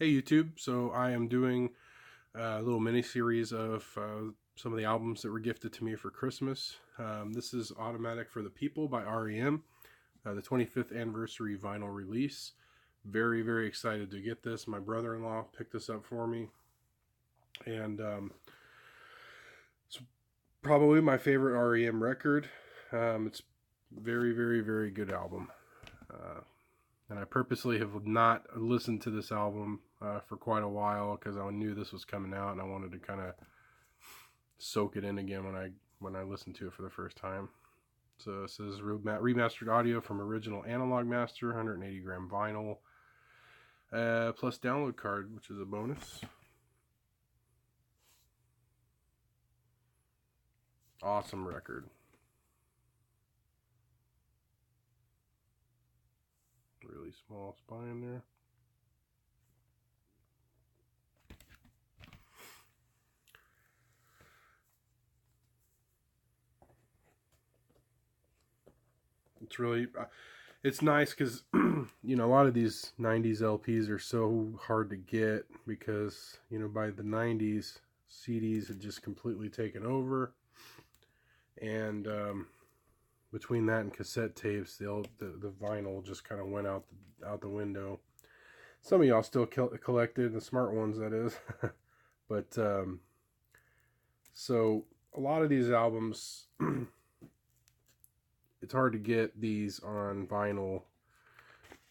Hey YouTube, so I am doing a little mini series of some of the albums that were gifted to me for Christmas. This is Automatic for the People by R.E.M, the 25th anniversary vinyl release. Very, very excited to get this. My brother-in-law picked this up for me, and it's probably my favorite R.E.M record. It's very, very, very good album. And I purposely have not listened to this album for quite a while because I knew this was coming out and I wanted to kind of soak it in again when I listened to it for the first time. So this is remastered audio from original analog master, 180 gram vinyl, plus download card, which is a bonus. Awesome record. Really small spine there. It's really, it's nice because, you know, a lot of these 90s LPs are so hard to get because, you know, by the 90s, CDs had just completely taken over. And between that and cassette tapes, the vinyl just kind of went out the window. Some of y'all still collected, the smart ones that is. But so a lot of these albums, it's hard to get these on vinyl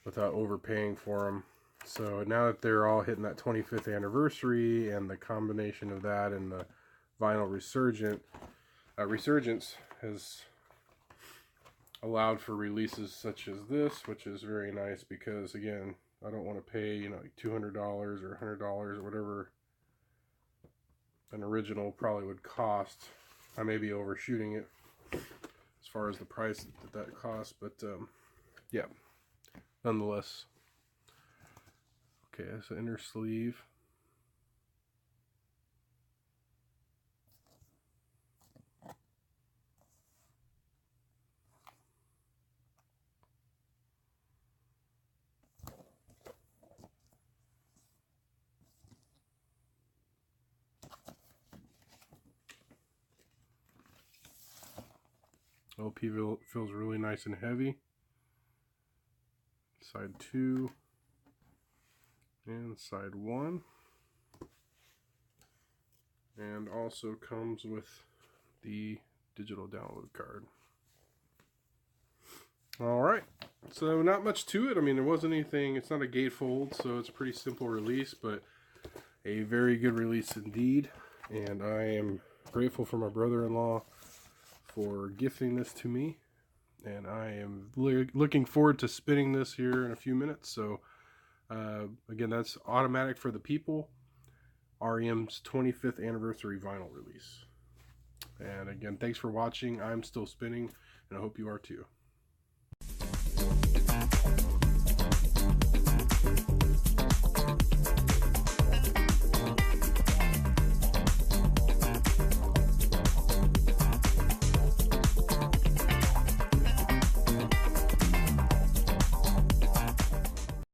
without overpaying for them. So now that they're all hitting that 25th anniversary and the combination of that and the vinyl resurgence has allowed for releases such as this, which is very nice because, again, I don't want to pay, you know, like $200 or $100 or whatever an original probably would cost. I may be overshooting it as far as the price that costs, but yeah, nonetheless. Okay, that's the inner sleeve. LP feels really nice and heavy. Side 2 and side 1. And also comes with the digital download card. Alright, so not much to it. I mean, there wasn't anything, it's not a gatefold, so it's a pretty simple release, but a very good release indeed. And I am grateful for my brother-in-law for gifting this to me. And I am looking forward to spinning this here in a few minutes. So, again, that's Automatic for the People, R.E.M's 25th anniversary vinyl release. And again, thanks for watching. I'm still spinning, and I hope you are too.